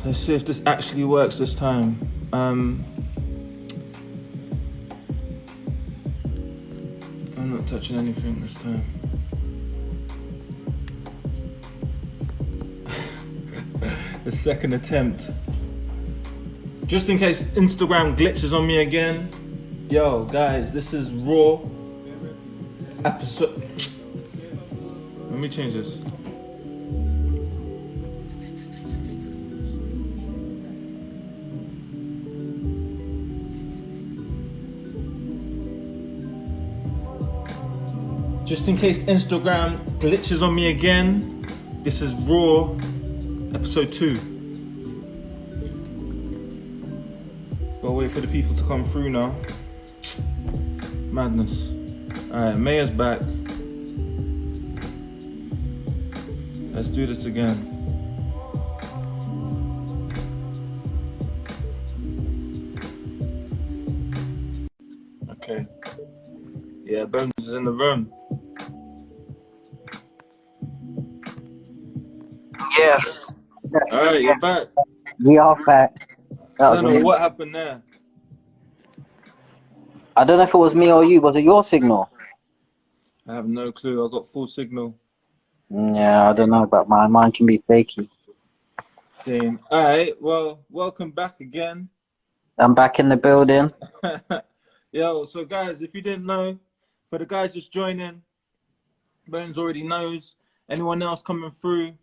Let's see if this actually works this time. I'm not touching anything this time. The second attempt. Just in case Instagram glitches on me again. Yo, guys, this is raw episode. Let me change this. Just in case Instagram glitches on me again, this is raw episode 2. Gotta wait for the people to come through now. Madness. Alright, Maear's back. Let's do this again. Okay. Yeah, Bones is in the room. Yes. Alright, you're back. We are back. I don't know what happened there. I don't know if it was me or you. Was it your signal? I have no clue. I got full signal. Yeah, I don't know, but mine can be fakey. Damn. Alright, well, welcome back again. I'm back in the building. Yo, so guys, if you didn't know, for the guys just joining, Bones already knows. Anyone else coming through?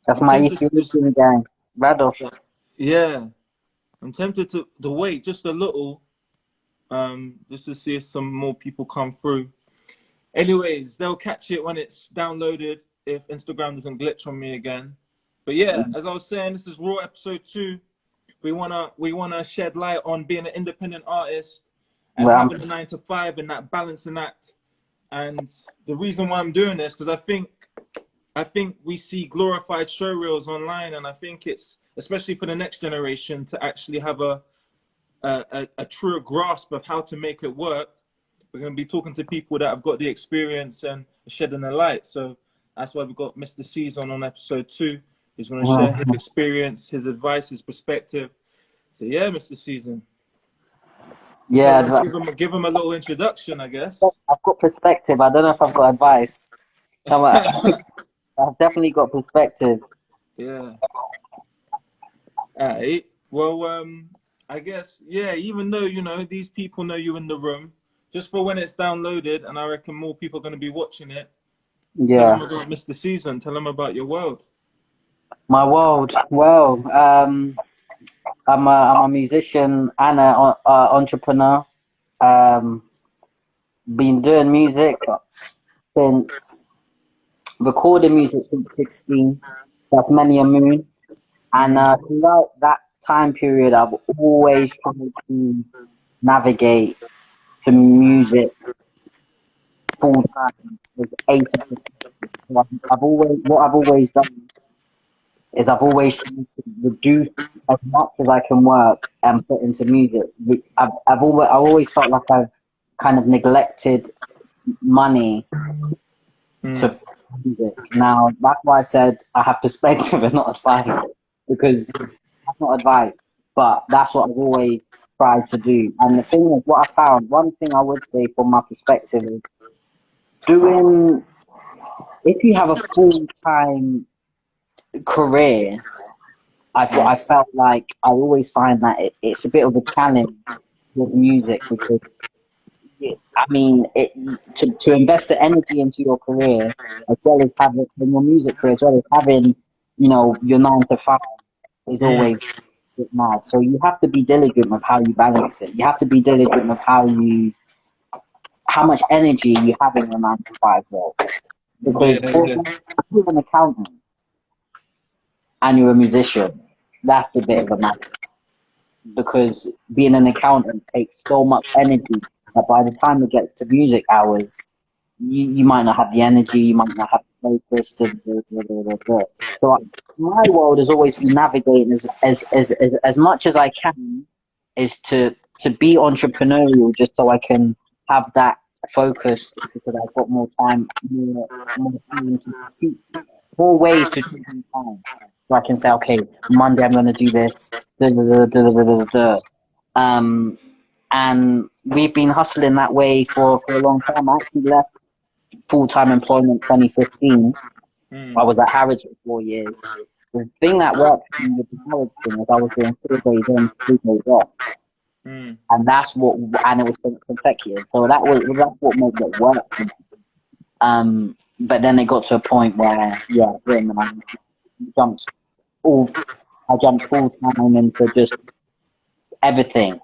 That's my Ethiopian gang. Radoff. Yeah. I'm tempted to wait just a little, just to see if some more people come through. Anyways, they'll catch it when it's downloaded, if Instagram doesn't glitch on me again. But yeah, as I was saying, this is Raw episode 2. We wanna shed light on being an independent artist and having a 9 to 5 and that balancing act. And the reason why I'm doing this, because I think we see glorified showreels online, and I think it's, especially for the next generation, to actually have a truer grasp of how to make it work. We're going to be talking to people that have got the experience and shedding the light. So that's why we've got Mr. Season on episode 2. He's going to share his experience, his advice, his perspective. So yeah, Mr. Season. Yeah. So give him a little introduction, I guess. I've got perspective. I don't know if I've got advice. I've definitely got perspective. Yeah. Alright. Well, I guess, yeah, even though, you know, these people know you in the room, just for when it's downloaded, and I reckon more people are going to be watching it. Yeah. Tell them about Mr. Season. Tell them about your world. My world. Well, I'm a musician and an entrepreneur. Been doing music since, recording music since 16. That's many a moon. And throughout that time period, I've always tried to navigate to music full time with 80%. So I've always done is I've always tried to reduce as much as I can work and put into music. I've always felt like I've kind of neglected money to music. Now that's why I said I have perspective and not advice, because that's not advice, but that's what I've always tried to do. And the thing is, what I found, one thing I would say from my perspective is if you have a full-time career, I felt like I always find that it's a bit of a challenge with music, because to invest the energy into your career, as well as having in your music career, as well as having, you know, your 9 to 5, is always a bit mad. So you have to be diligent with how you balance it. You have to be diligent with how much energy you have in your 9 to 5 role. Because if you're an accountant and you're a musician, that's a bit of a matter. Because being an accountant takes so much energy that by the time it gets to music hours, you might not have the energy, you might not have the focus. So my world has always been navigating as much as I can, is to be entrepreneurial, just so I can have that focus, because I've got more time, more time to teach, more ways to teach time. So I can say, okay, Monday I'm going to do this. Da, da, da, da, da, da, da, da. And we've been hustling that way for a long time. I actually left full-time employment 2015. I was at Harrods for 4 years. The thing that worked for me with the Harrods thing was I was doing 4 days on, 3 days off. And and it was consecutive. So that's what made it work. But then it got to a point where, yeah, then I jumped full time into just everything,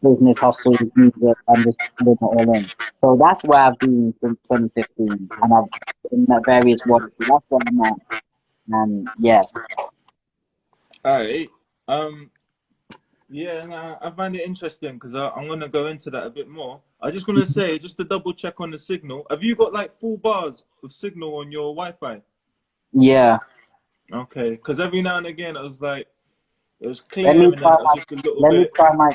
business hustles, music, and just putting it all in. So that's where I've been since 2015, and I've been at various roles. So that's where I'm at, and yeah. All right. Yeah, nah, I find it interesting because I'm gonna go into that a bit more. I just want to say, just to double check on the signal. Have you got like full bars of signal on your Wi-Fi? Yeah. Okay, because every now and again it was clear Let me and then try it was my. just a little Let me bit. try my.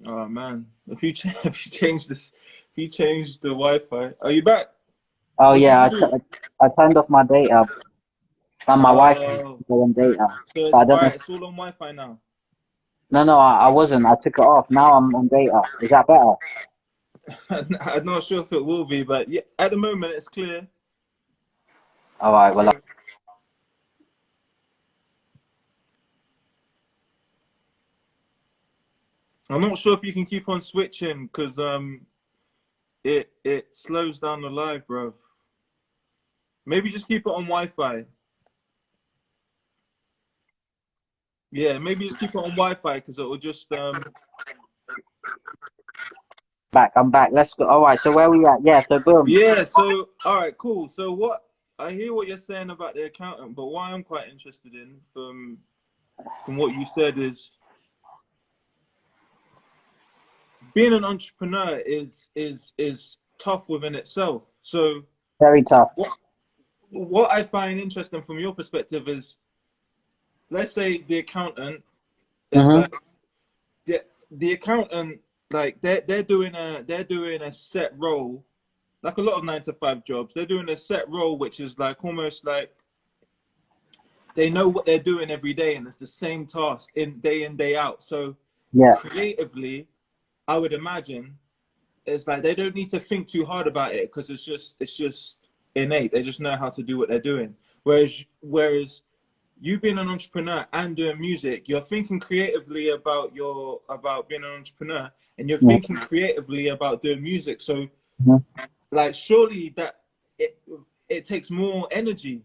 Oh man, if you if you change the Wi-Fi, are you back? Oh What did yeah, you do? I turned off my data, and my wife is Oh, on data. so So it's I all don't know. right. It's all on Wi-Fi now. No, I wasn't. I took it off. Now I'm on data. Is that better? I'm not sure if it will be, but yeah, at the moment it's clear. All right. Well, I'm not sure if you can keep on switching because it slows down the live, bro. Maybe just keep it on Wi-Fi. Yeah, maybe just keep it on Wi-Fi because it will just back. I'm back. Let's go. All right. So where we at? Yeah. So boom. Yeah, so all right, cool. So what I hear what you're saying about the accountant, but what I'm quite interested in from what you said is being an entrepreneur is tough within itself. So Very tough. what I find interesting from your perspective is, let's say the accountant is Mhm. like the accountant, like they're doing a set role, like a lot of 9 to 5 jobs. They're doing a set role which is like almost like they know what they're doing every day and it's the same task in day out. So Yeah. creatively, I would imagine it's like they don't need to think too hard about it because it's just innate. They just know how to do what they're doing. Whereas you being an entrepreneur and doing music, you're thinking creatively about being an entrepreneur and you're Yeah. thinking creatively about doing music. So Mhm. like surely that it it takes more energy.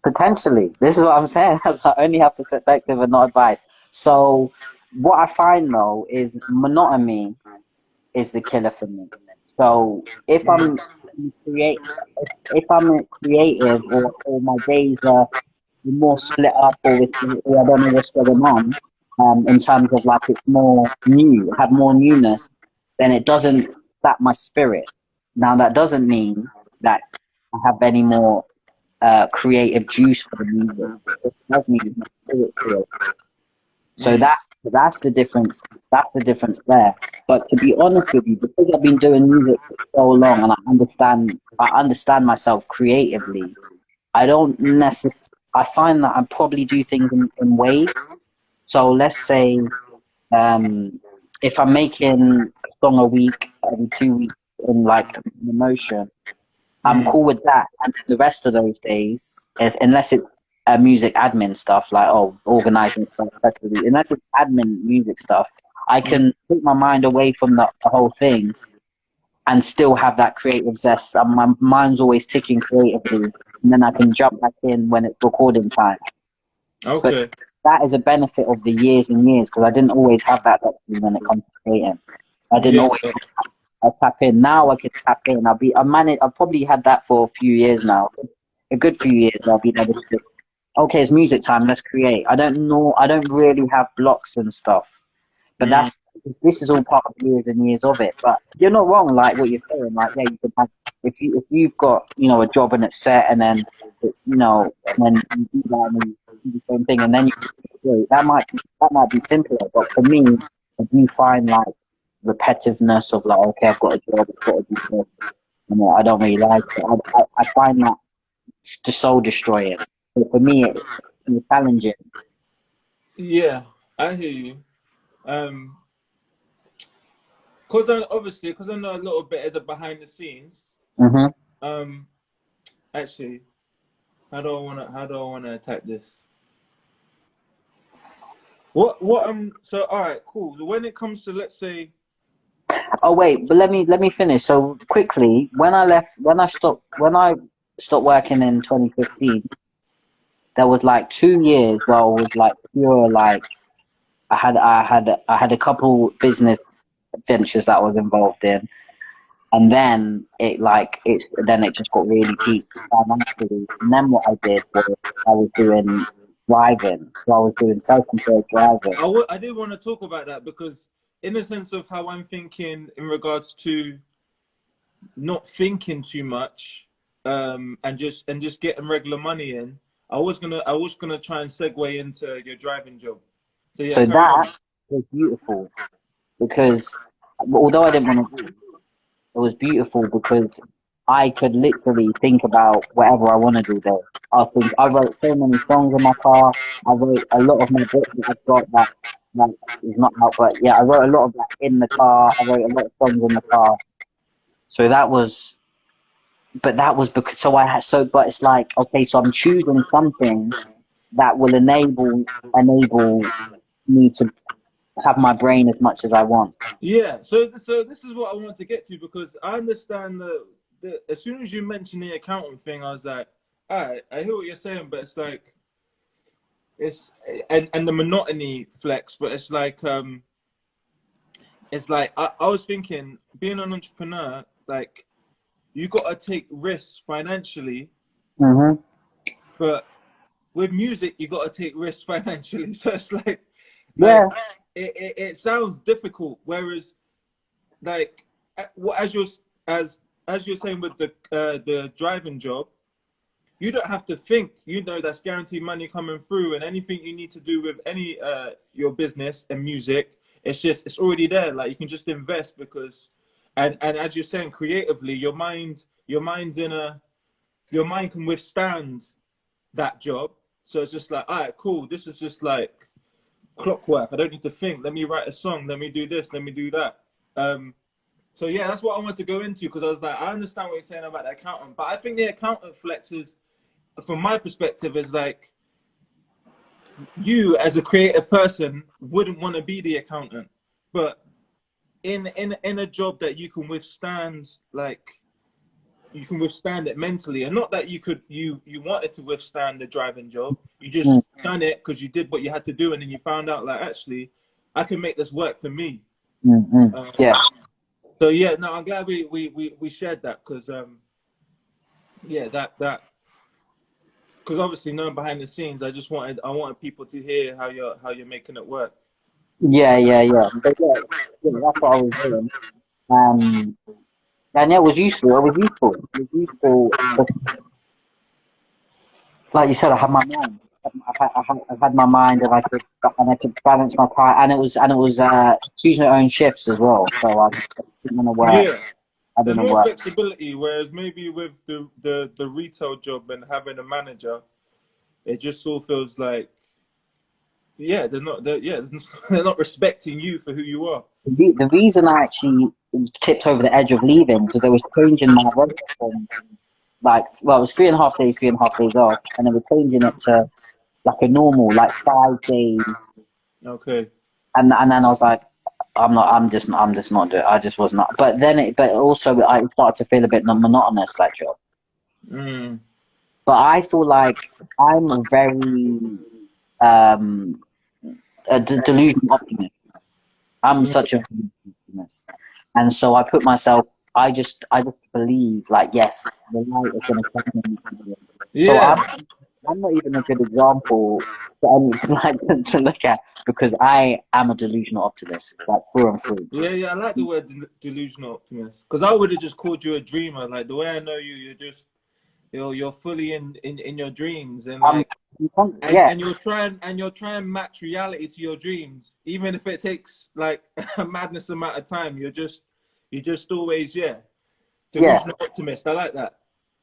Potentially. This is what I'm saying. I only have perspective and not advice. So what I find though is monotony is the killer for me. So create, if I'm creative or my days are more split up or I don't know what's going on, in terms of like it's more new, have more newness, then it doesn't sap my spirit. Now that doesn't mean that I have any more creative juice for the music. It does mean my spirit creates. So Mm. that's the difference. That's the difference there. But to be honest with you, because I've been doing music for so long and I understand myself creatively, I don't necessarily. I find that I probably do things in waves. So let's say, if I'm making a song a week, every 2 weeks in like emotion, I'm Mm. cool with that. And then the rest of those days, unless it's music admin stuff, like, organizing stuff, especially, unless it's admin music stuff, I Mm. can take my mind away from the whole thing and still have that creative zest. My mind's always ticking creatively, and then I can jump back in when it's recording time. But Okay. that is a benefit of the years and years, because I didn't always have that luxury when it comes to creating. I didn't Yeah. always tap in. Now I can tap in. I've probably had that for a few years now. A good few years I've been able to, okay, it's music time, let's create. I don't really have blocks and stuff. But Mm. this is all part of years and years of it. But you're not wrong, like what you're saying. Like, yeah, you can have if you've got, you know, a job and it's set, and then, you know, and then you do that and then you do the same thing, and then that might be simpler. But for me, I do find like repetitiveness of like, okay, I've got a job, I've got to do this. You know, I don't really like it. I find that just soul destroying. So for me, it's challenging. Yeah, I hear you. Because I know a little bit of the behind the scenes. Mm-hmm. Actually, how do I wanna attack this? So all right, cool. When it comes to, let's say, Oh wait, but let me finish. So quickly, when I stopped working in 2015, there was like 2 years where I was like pure like I had a couple business ventures that I was involved in, and then it just got really peaked financially. And then what I did was I was doing driving. So I was doing self-employed driving. I did want to talk about that, because in the sense of how I'm thinking in regards to not thinking too much, and just getting regular money in. I was gonna try and segue into your driving job. So yeah, So carry on. that was beautiful because although I didn't want to do it, it was beautiful because I could literally think about whatever I want to do there. I wrote so many songs in my car. I wrote a lot of my book that I've got that is not out, but yeah, I wrote a lot of that in the car. I wrote a lot of songs in the car. So that was because, but it's like, okay, so I'm choosing something that will enable me to have my brain as much as I want. Yeah. So this is what I want to get to, because I understand the as soon as you mentioned the accountant thing, I was like, all right, I hear what you're saying, but it's like and the monotony flex, but it's like I was thinking, being an entrepreneur, like, you got to take risks financially, Mm-hmm. but with music you got to take risks financially. So it's like Yeah. it sounds difficult, whereas like as you're saying with the driving job, you don't have to think. You know that's guaranteed money coming through, and anything you need to do with any your business and music, it's already there. Like, you can just invest, because and as you're saying, creatively, your mind can withstand that job. So it's just like, all right, cool. This is just like clockwork. I don't need to think. Let me write a song. Let me do this. Let me do that. So yeah, that's what I wanted to go into, because I was like, I understand what you're saying about the accountant, but I think the accountant flex is, from my perspective, is like, you as a creative person wouldn't want to be the accountant, but in a job that you can withstand, like, you can withstand it mentally, and not that you wanted to withstand the driving job, you just done it because you did what you had to do, and then you found out, like, actually, I can make this work for me. Yeah. So yeah, no, I'm glad we shared that, because yeah, that because obviously, knowing behind the scenes, I wanted people to hear how you're making it work. Yeah. So that's what I was doing. And yeah, it was useful. It was useful. It was useful. Like you said, I had my mind. I had my mind, and I could balance my time, and it was choosing your own shifts as well. So I didn't want to work. Yeah, I there's didn't more work. flexibility, whereas maybe with the retail job and having a manager, it just all feels like, yeah, they're not respecting you for who you are. The reason I actually tipped over the edge of leaving because they were changing my rota from like, well, it was 3.5 days, 3.5 days off, and they were changing it to like a normal, like 5 days. Okay. And then I was like, I'm just not doing. I just was not. But also I started to feel a bit monotonous, that job. Mm. But I feel like I'm a very um delusional optimist. I'm such a optimist, and so I put myself. I just believe, like, yes, the light is going to shine on me. So Yeah. I'm not even a good example to, like, to look at because I am a delusional optimist, like through and through. Yeah, I like the word delusional optimist because I would have just called you a dreamer. Like the way I know you, you're fully in your dreams and Um, like yeah, and you're trying match reality to your dreams, even if it takes like a madness amount of time. You're just always yeah, delusional optimist. I like that.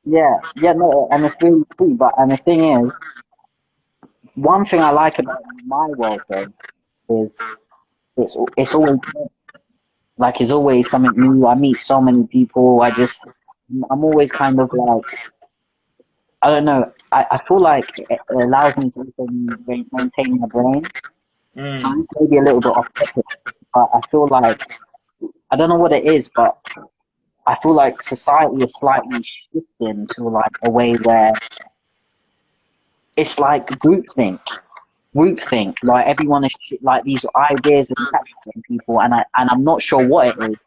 yeah. No, and it's really true. But and the thing is, one thing I like about my world though is it's always like it's always something new. I meet so many people. I'm always kind of like I don't know. I feel like it allows me to also maintain my brain. So Mm. it's maybe a little bit off topic, but I feel like I don't know what it is, but I feel like society is slightly shifting to like a way where it's like groupthink. Like everyone is like these ideas are encapsulating people, and I'm not sure what it is.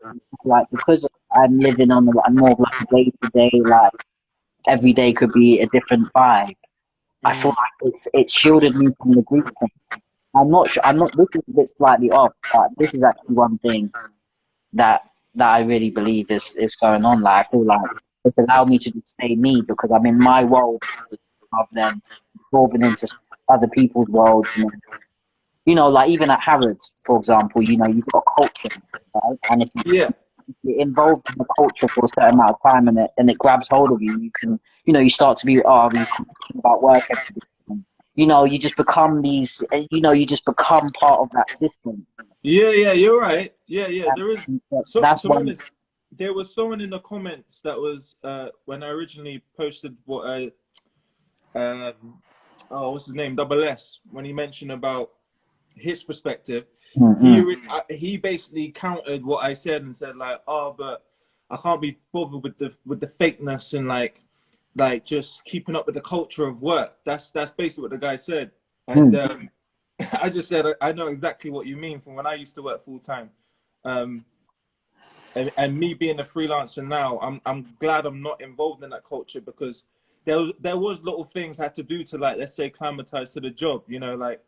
Like because I'm living on a more of like a day to day, like every day could be a different vibe. I feel Mm. like it's shielded me from the groupthink. I'm not sure. I'm not. This is a bit slightly off, but this is actually one thing that I really believe is going on. Like I feel like it's allowed me to just stay me because I'm in my world rather than absorbing into other people's worlds. And you know, like even at Harrods, for example, you know, you've got culture, right? And if Yeah. you're involved in the culture for a certain amount of time and it grabs hold of you, you can, you know, you start to be, oh, you thinking about work every day. You know, you just become these, you know, you just become part of that system. Yeah, you're right. Yeah. There is so That's to be why, honest, there was someone in the comments that was when I originally posted what I what's his name, Double S, when he mentioned about his perspective, mm-mm. he basically countered what I said and said like, oh, but I can't be bothered with the fakeness and like just keeping up with the culture of work. That's basically what the guy said, and Mm. I just said I know exactly what you mean from when I used to work full time, um, and me being a freelancer now, I'm glad I'm not involved in that culture because there was little things I had to do to like let's say climatize to the job, you know, like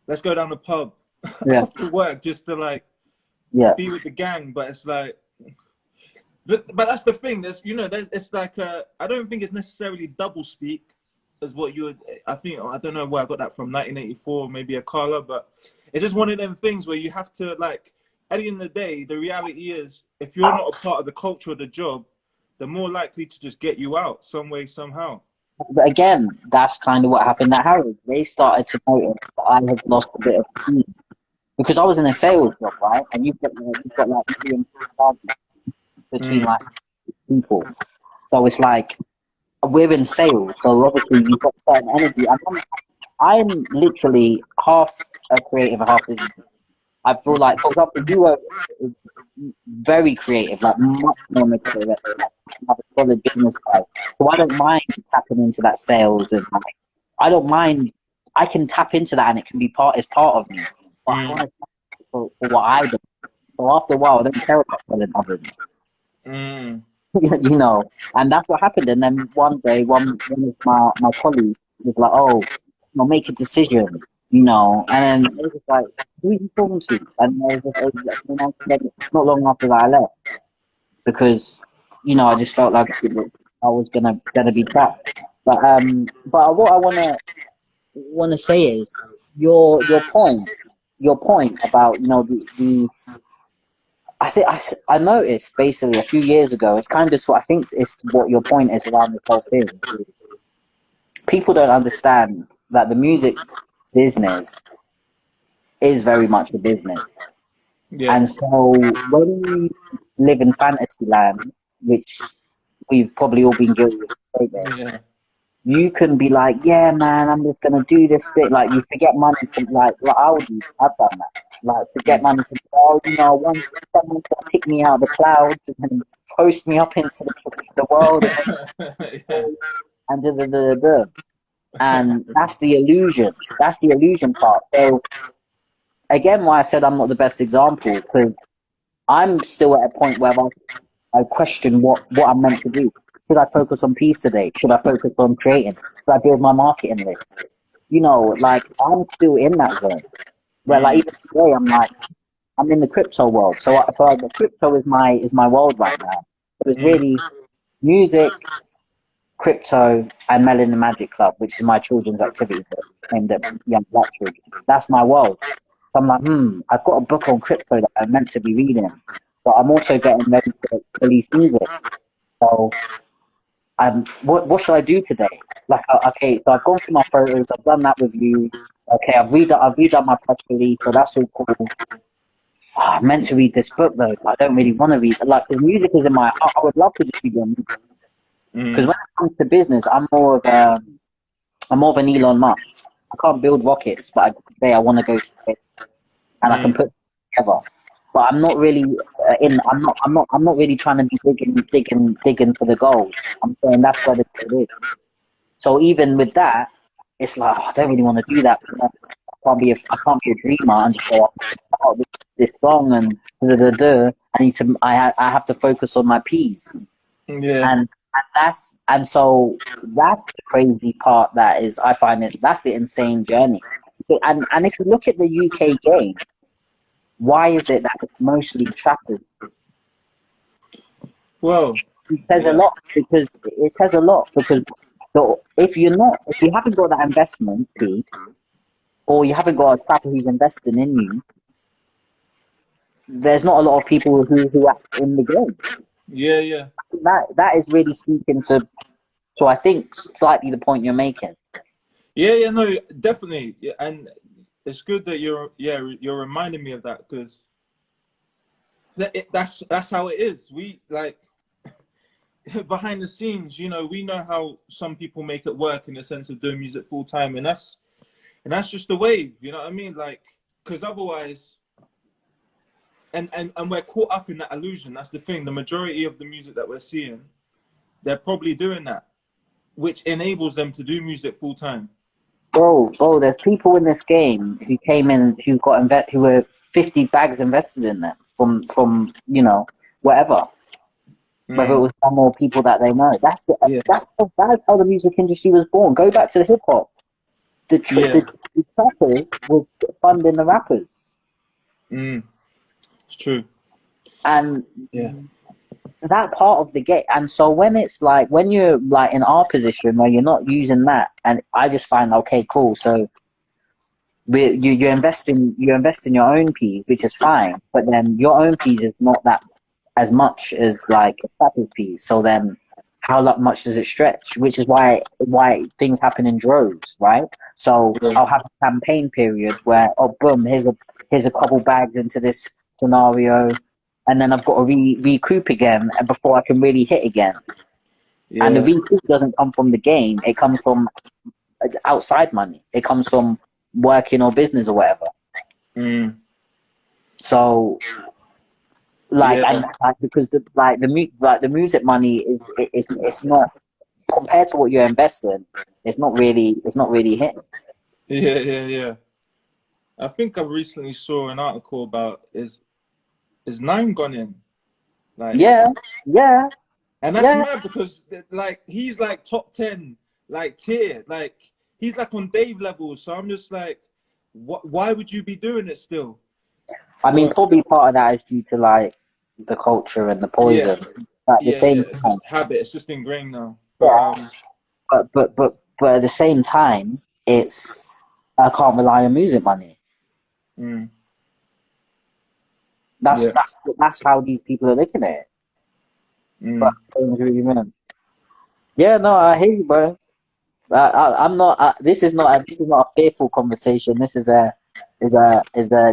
let's go down the pub Yeah, after work just to like yeah. be with the gang, but it's like but that's the thing. It's like I don't think it's necessarily double speak as what you would. I think I don't know where I got that from. 1984, maybe a Carla, but it's just one of them things where you have to like. At the end of the day, the reality is if you're not a part of the culture of the job, they're more likely to just get you out some way somehow. But again, that's kind of what happened at Harrods. They started to notice that I had lost a bit of steam because I was in a sales job, right? And you've got like million between Mm. like people. So it's like we're in sales, so obviously you've got certain energy. I'm literally half a creative, half business. I feel like, for example, you are very creative, like much more on the creative, like, have a solid business side. So I don't mind tapping into that sales and like, I don't mind. I can tap into that and it can be it's part of me. But I want Mm. to for what I do. So after a while, I don't care about selling ovens. Mm. You know, and that's what happened. And then one day, one of my colleagues was like, "Oh, you know, make a decision," you know, and then I was just like, "Who are you talking to?" And not long after that, I left because you know I just felt like I was gonna be trapped. But what I wanna say is your point about you know the I noticed basically a few years ago. It's kind of what I think is what your point is around this whole thing. People don't understand that the music business is very much a business, Yeah. and so when you live in fantasy land, which we've probably all been guilty of, Yeah. you can be like, yeah, man, I'm just gonna do this thing. Like you forget money from like I would do. I've done that. Like forget money from oh, you know, one someone's gonna pick me out of the clouds and then post me up into the world Yeah. and and that's the illusion. That's the illusion part. So again, why I said I'm not the best example because I'm still at a point where I question what I'm meant to do. Should I focus on peace today? Should I focus on creating? Should I build my marketing list? You know, like I'm still in that zone where, like, even today, I'm in the crypto world. So the crypto is my world right now. So it's really music, crypto, and Melanin Magic Club, which is my children's activity aimed at young black children. That's my world. So I'm like, I've got a book on crypto that I'm meant to be reading, but I'm also getting ready to release music. So what should I do today? Like, okay, so I've gone through my photos, I've done that with you. Okay, I've redone my press release, so that's all cool. Oh, I'm meant to read this book though, but I don't really want to read. Like, the music is in my heart. I would love to just read music. Because when it comes to business, I'm more of an Elon Musk. I can't build rockets, but I can say I want to go to space, and I can put it together. But I'm not really I'm not really trying to be digging for the gold. I'm saying that's where the gold is. So even with that, it's like, I don't really want to do that. I can't be a dreamer and just go, oh, this song and da da da. I have to focus on my P's. Yeah. So that's the crazy part. I find that's the insane journey. And if you look at the UK game, why is it that it's mostly trappers? Well, It says a lot because if you haven't got that investment fee, or you haven't got a trapper who's investing in you, there's not a lot of people who are in the game. Yeah. That is really speaking to I think slightly the point you're making. Yeah, no, definitely. Yeah, and it's good that you're reminding me of that, because that's how it is. We, like, behind the scenes, you know, we know how some people make it work in the sense of doing music full time, and that's just the wave. You know what I mean? Like, because otherwise, and we're caught up in that illusion. That's the thing. The majority of the music that we're seeing, they're probably doing that, which enables them to do music full time. Bro, there's people in this game who came in who were 50 bags invested in them from you know, whatever. Whether it was some more people that they know. That's how the music industry was born. Go back to the hip hop. The trappers were funding the rappers. It's true. And that part of the game. And so when you're like in our position where you're not using that, and I just find, okay, cool. So you're investing your own piece, which is fine, but then your own piece is not that as much as like a trapper's piece. So then how much does it stretch? Which is why things happen in droves, right? So I'll have a campaign period where, oh boom, here's a couple bags into this scenario, and then I've got to recoup again, and before I can really hit again. And the recoup doesn't come from the game; it comes from outside money. It comes from working or business or whatever. So, because the music money it's not, compared to what you're investing, it's not really hitting. Yeah. I think I recently saw an article about is Nine gone in? Like, yeah. And that's mad, because like he's like top 10 like tier, like he's like on Dave level. So I'm just like, why would you be doing it still? I mean, probably part of that is due to like the culture and the poison. At the same time, it's just habit. It's just ingrained now. But at the same time, it's, I can't rely on music money. That's how these people are looking at it. But yeah, no, I hear you, bro. I'm not. This is not a fearful conversation. This is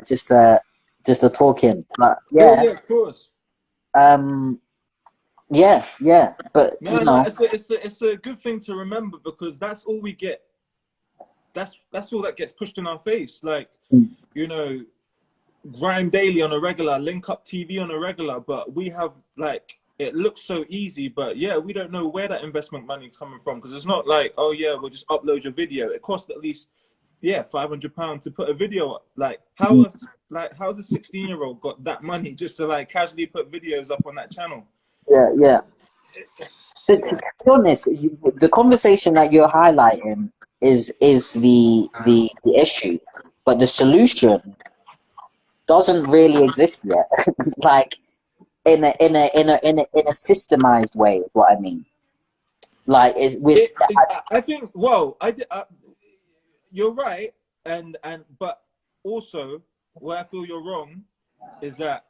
just a talking. But yeah, of course. Yeah. But no, you know, it's a good thing to remember, because that's all we get. That's all that gets pushed in our face. Like, you know, Grime Daily on a regular, Link Up TV on a regular, but we have, like, it looks so easy, but yeah, we don't know where that investment money is coming from, because it's not like, oh yeah, we'll just upload your video. It costs at least £500 to put a video up. Like, how's a 16-year-old got that money just to like casually put videos up on that channel? Yeah. To be honest, the conversation that you're highlighting is the issue, but the solution doesn't really exist yet. Like in a systemized way is what I mean. Like I think. Well, you're right, and but also where I feel you're wrong is that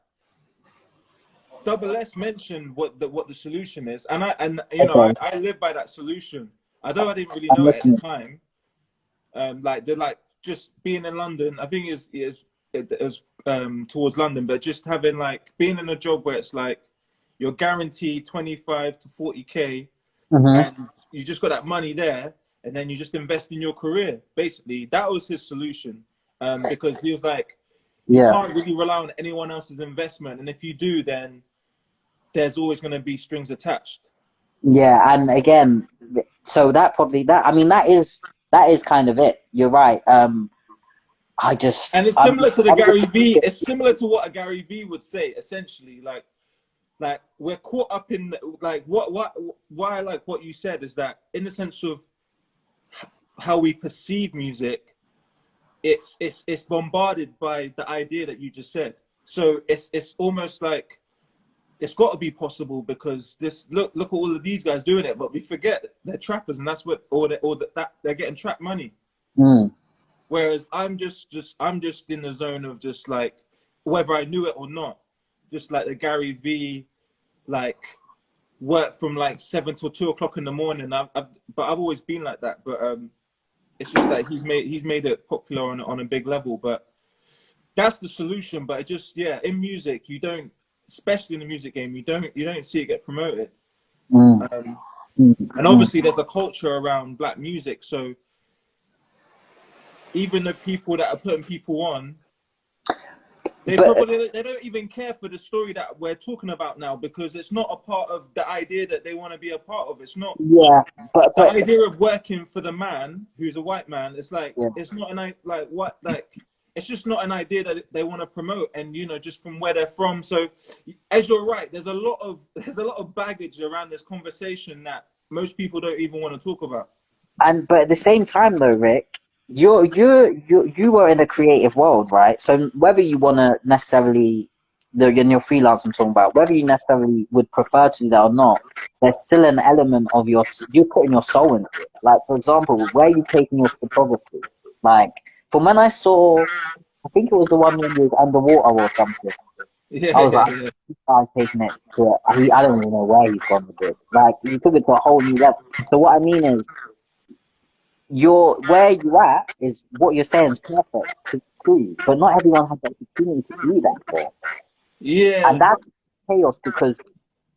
Double S mentioned what the solution is, and you know okay, I live by that solution. Although I didn't really I'm know it at the listening. time. Like they're like just being in London. I think it was towards London, but just having like being in a job where it's like you're guaranteed 25 to 40K, Mm-hmm. and you just got that money there, and then you just invest in your career. Basically, that was his solution, because he was like, you Yeah, can't really rely on anyone else's investment, and if you do, then there's always going to be strings attached. yeah, and again, so that probably that I mean that is kind of it. You're right. I just And it's I'm similar to the I'm Gary V. just It's similar to what a Gary V would say, essentially. Like we're caught up in like why I like what you said is that in the sense of how we perceive music, it's bombarded by the idea that you just said. So it's almost like it's got to be possible because this look at all of these guys doing it, but we forget they're trappers and that's what that they're getting trap money. mm, Whereas I'm just in the zone of just like whether I knew it or not, just like the Gary V, like work from like 7 till 2 o'clock in the morning. But I've always been like that. But it's just that he's made it popular on a big level. But that's the solution. But it just in music you don't, especially in the music game, you don't see it get promoted. mm, Um, mm, and mm. obviously there's a culture around black music, so even the people that are putting people on, But they don't even care for the story that we're talking about now because it's not a part of the idea that they want to be a part of. It's not yeah, the but idea of working for the man who's a white man. It's like yeah. it's not it's just not an idea that they want to promote. And you know, just from where they're from. So, as you're right, there's a lot of baggage around this conversation that most people don't even want to talk about. And but at the same time though, Rick, you were in a creative world, right? So whether you want to necessarily in your freelance I'm talking about, whether you necessarily would prefer to do that or not, there's still an element of you're putting your soul into it. Like for example, where you taking your photography? Like from when I saw, I think it was the one when you was underwater or something. Yeah, I was like, yeah, this guy's taking it to. I don't even know where he's gone with it. Like he took it to a whole new level. So what I mean is you're where you at is what you're saying is perfect. It's true, but not everyone has the opportunity to do that though, and yeah. that's chaos because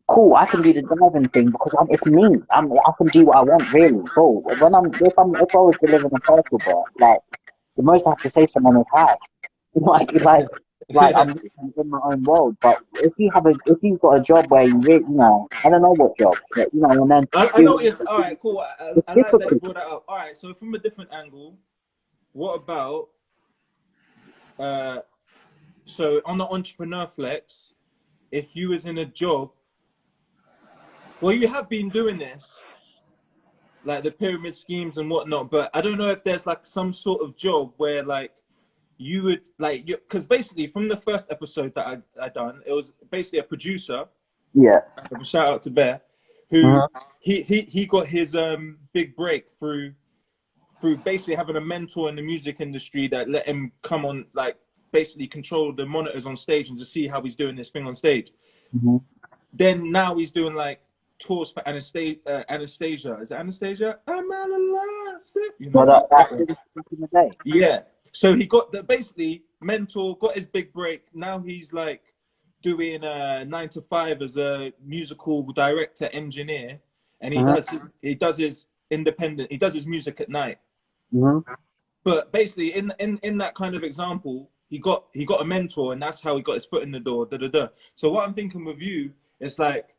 cool, I can do the driving thing because it's me. I can do what I want really. Bro, if I was delivering a parcel, bro, like the most I have to say to someone is hi. Like Yeah. I'm in my own world. But if you've got a job where you really, I don't know what job, but and then I know it's all right. Cool. it's I like that you difficult. brought that up. All right. So from a different angle, what about uh? So on the entrepreneur flex, if you was in a job, well, you have been doing this, like the pyramid schemes and whatnot, but I don't know if there's like some sort of job where like you would like you because basically from the first episode that I done, it was basically a producer. Yeah. Shout out to Bear, who Uh-huh. he got his big break through basically having a mentor in the music industry that let him come on, like basically control the monitors on stage and to see how he's doing this thing on stage. Mm-hmm. Then now he's doing like tours for Anastasia. Is it Anastasia? I'm out alive. You know Well, that that's one. it back in the day. Yeah. So he got the basically mentor, got his big break. Now he's like doing 9 to 5 as a musical director engineer, and Uh-huh. he does his independent. He does his music at night. Mm-hmm. But basically, in that kind of example, he got a mentor, and that's how he got his foot in the door. Da, da, da. So what I'm thinking with you, it's like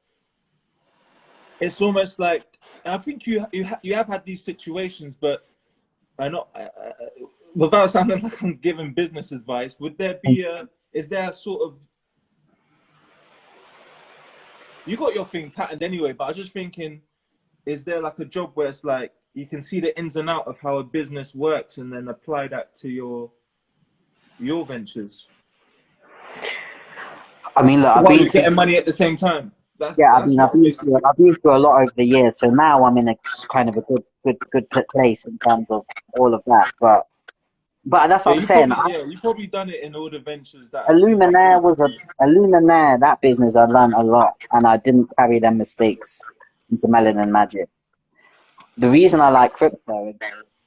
it's almost like I think you have had these situations, but I not without sounding like I'm giving business advice. Would there be a is there a sort of you got your thing patterned anyway. But I was just thinking, is there like a job where it's like you can see the ins and out of how a business works and then apply that to your ventures? I mean, look, I've While been you're through, getting money at the same time. yeah, That's what I'm basically. I've been through a lot over the years. So now I'm in a kind of a good place in terms of all of that. But that's Yeah, what I'm saying. you probably done it in all the ventures that I've seen you A Luminaire, that business I learned a lot, and I didn't carry them mistakes into Melanin Magic. The reason I like crypto,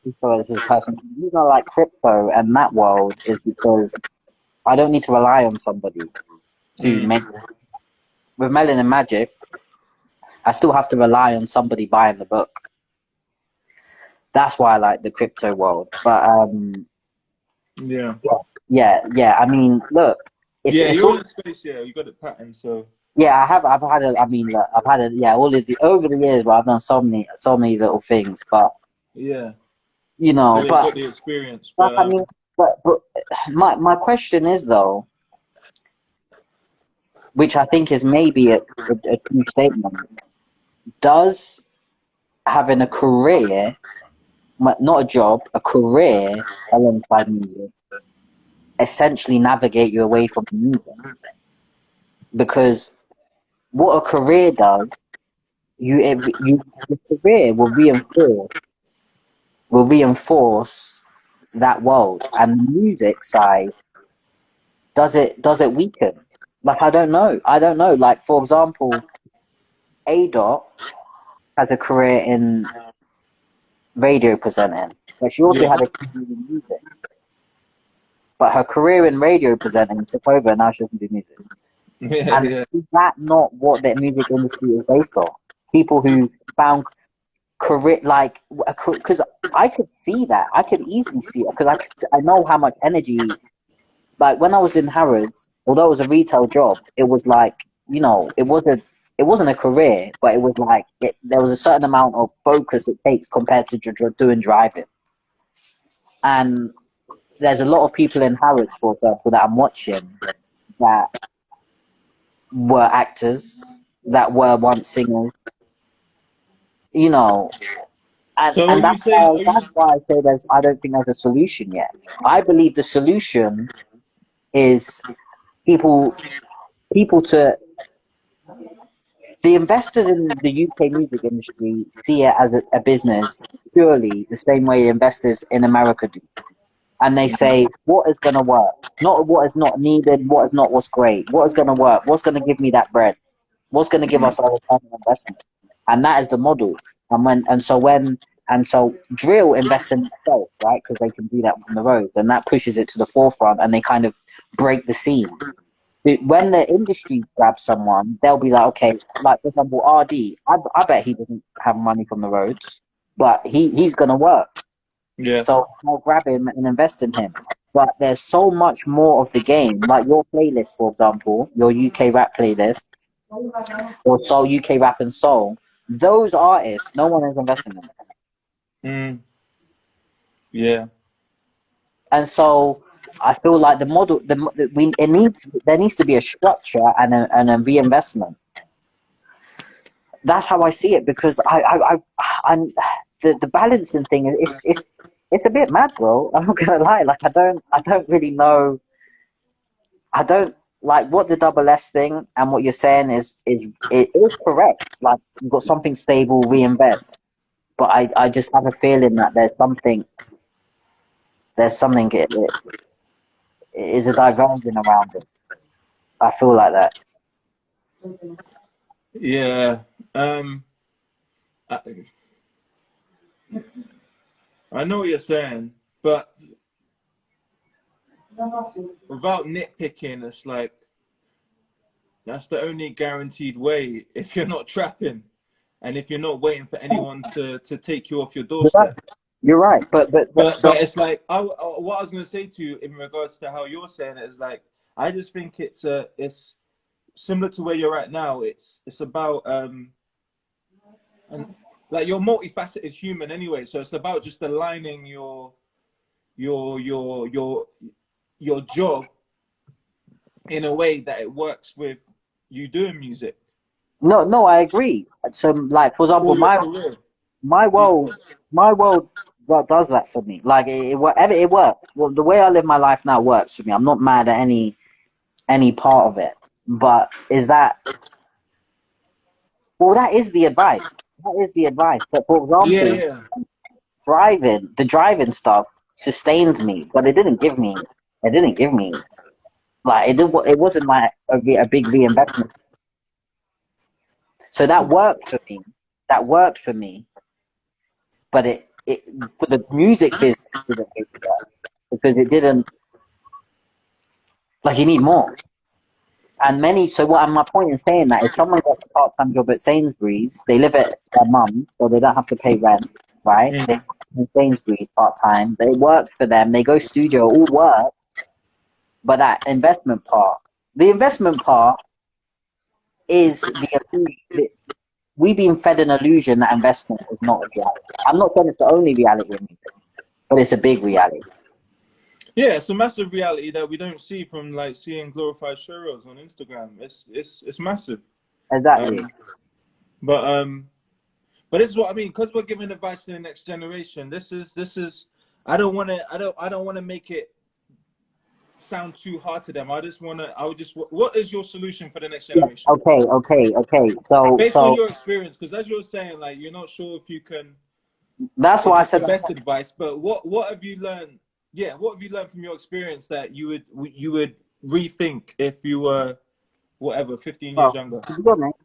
because this is personal, the reason I like crypto and that world is because I don't need to rely on somebody to do. make. With Melanin Magic, I still have to rely on somebody buying the book. That's why I like the crypto world. But Yeah. yeah. I mean, look, Yeah, it's you're all. in a space, yeah, you got it patterned, so Yeah, I've had a. I mean, look, I've had a. Yeah, all of the over the years, but I've done so many little things. But yeah. you So know, yeah, you but got the experience. but But I mean, but my question is though, which I think is maybe a true statement. Does having a career, not a job, a career alongside music, essentially navigate you away from the music? Because what a career does, your career will reinforce that world, and the music side does it weaken? Like I don't know. Like for example, A Dot has a career in radio presenting, but she also yeah. had a career in music. But her career in radio presenting took over, and now she doesn't do music. Yeah, And yeah. is that not what the music industry is based on? People who found career, like, because I could see that. I could easily see it because I know how much energy. Like when I was in Harrods, although it was a retail job, it was like, you know, it wasn't a career, but it was like there was a certain amount of focus it takes compared to doing driving. And there's a lot of people in Harrods, for example, that I'm watching that were actors, that were once singers, you know, So and are you saying are you that's why I say I don't think there's a solution yet. I believe the solution is people people to the investors in the UK music industry see it as a business purely the same way investors in America do. And they say, what is going to work? Not what is not needed, what is not what's great. What is going to work? What's going to give me that bread? What's going to give us our return on investment? And that is the model. And so drill invests in itself, right? Because they can do that from the roads, and that pushes it to the forefront, and they kind of break the scene. When the industry grabs someone, they'll be like, okay, like for example, RD. I bet he doesn't have money from the roads, but he's gonna work. yeah. So I'll grab him and invest in him. But there's so much more of the game. Like your playlist, for example, your UK rap playlist, or soul UK rap and soul. Those artists, no one is investing in them. Mm, yeah. And so I feel like the model, there needs to be a structure and a reinvestment. That's how I see it because I'm the balancing thing is it's a bit mad, bro. I'm not gonna lie. Like I don't really know. I don't like what the double S thing and what you're saying it is correct. Like you've got something stable, reinvest. But I just have a feeling that there's something it is a diversion around it. I feel like that. Yeah. I, I know what you're saying, but without nitpicking, it's like that's the only guaranteed way if you're not trapping and if you're not waiting for anyone to take you off your You're right. doorstep. You're right. But But so it's like what I was gonna say to you in regards to how you're saying it is like I just think it's similar to where you're at now. It's about and like you're a multifaceted human anyway, so it's about just aligning your your your your job in a way that it works with you doing music. No, I agree. So, like, for example, Or your career my these world, days? my world what does that for me. Like, whatever it works. Well, the way I live my life now works for me. I'm not mad at any part of it. But is that well? That is the advice. That is the advice. But for Yeah, example, yeah. the driving stuff sustained me, but it didn't give me. It didn't give me like it. It wasn't like a big reinvestment. So that worked for me. That worked for me. But it for the music business it didn't really work because it didn't like you need more. And many so what and my point in saying that is someone gets a part time job at Sainsbury's, they live at their mum's, so they don't have to pay rent, right? They Mm. work in Sainsbury's part time, it works for them, they go studio, all work, but that investment part. The investment part is the illusion. We've been fed an illusion that investment is not a reality. I'm not saying it's the only reality in music, but it's a big reality. Yeah, it's a massive reality that we don't see from like seeing glorified showreels on Instagram. It's massive. Exactly. Um, but but this is what I mean because we're giving advice to the next generation. This is. I don't want to. I don't want to make it sound too hard to them. I just want to. I would just. What is your solution for the next Yeah. generation? Okay. So Based on so your experience, because as you're saying, like you're not sure if you can, that's if why I it's the said best advice. But what have you learned? Yeah, what have you learned from your experience that you would rethink if you were whatever 15 years well, younger? to be honest,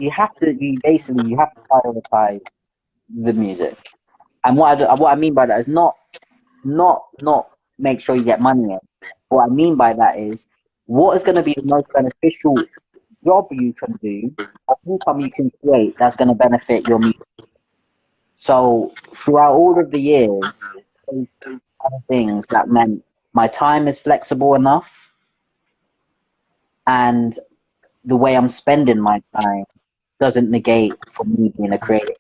you have to you have to prioritize the music. And what I mean by that is not make sure you get money in. What I mean by that is what is going to be the most beneficial job you can do or income you can create that's going to benefit your music. So throughout all of the years, those kind of things that meant my time is flexible enough and the way I'm spending my time doesn't negate for me being a creative.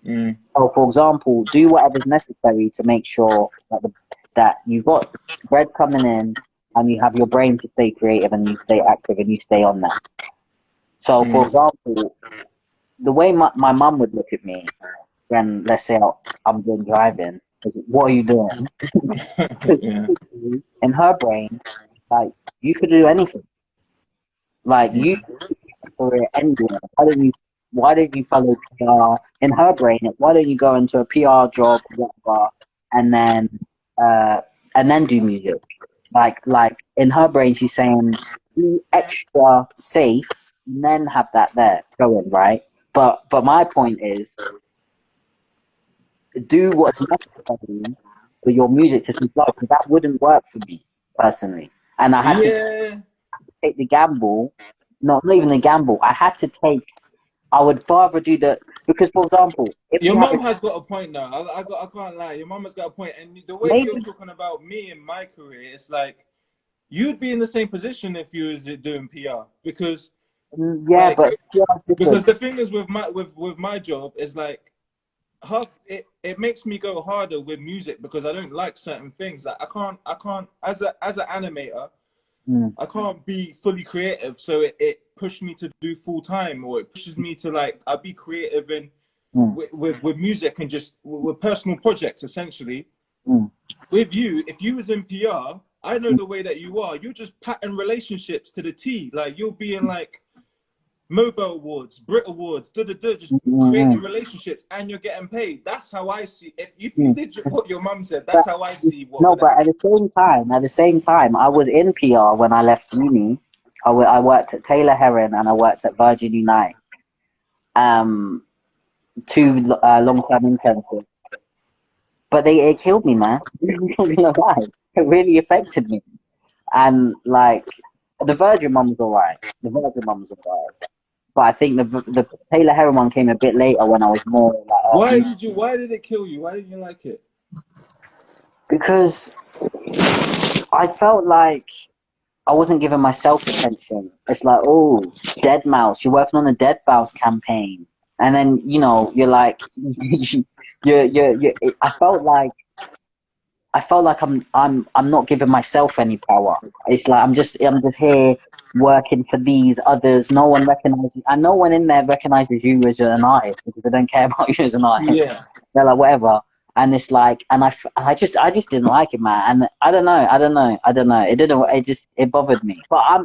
Mm, So, for example, do whatever's necessary to make sure that you've got bread coming in and you have your brain to stay creative and you stay active and you stay on that. So, for mm. example, the way my mum would look at me when, let's say, I'm doing driving, is, what are you doing? Yeah. In her brain, like, you could do anything. Like, you Mm, career anywhere. Why don't you follow PR in her brain? Why don't you go into a PR job, whatever, and then uh, and then do music? Like in her brain, she's saying be extra safe, and then have that there going right. But my point is do what's necessary for your music to flow because that wouldn't work for me personally, and I had to yeah. take the gamble. Not even the gamble. I had to take I would rather do the because, for example, if Your you have a mom has got a point now. I can't lie. Your mom has got a point. And the way you're maybe, talking about me and my career, it's like you'd be in the same position if you was doing PR because yeah, like but yeah, it's different. because the thing is with my job is like it makes me go harder with music because I don't like certain things. Like I can't as an animator Mm, I can't be fully creative, so it pushed me to do full time, or it pushes me to like I be creative in mm, with music and just with personal projects essentially. mm, With you, if you was in PR, I know mm, the way that you are. You're just pattern relationships to the T. Like you'll be in like Mobile Awards, Brit Awards, just mm, creating mm, relationships, and you're getting paid. That's how I see. If you mm. did what your mum said, But that's how I see what no, would but happen. at the same time, I was in PR when I left uni. I worked at Taylor Heron and I worked at Virgin Unite. Um, two long-term internships, but it killed me, man. I'm not gonna lie. It really affected me. And like, the Virgin one was alright. The Virgin one was alright. But I think the Taylor Heron one came a bit later when I was more like, oh, Why did it kill you? Why didn't you like it? because I felt like I wasn't giving myself attention. It's like, oh, Dead Mouse, you're working on the Dead Mouse campaign, and then you're like, I felt like I felt like I'm not giving myself any power. It's like I'm just here working for these others. No one recognizes, and no one in there recognizes you as an artist because they don't care about you as an artist. Yeah. They're like whatever, and it's like, and I just didn't like it, man. And I don't know. It bothered me. But I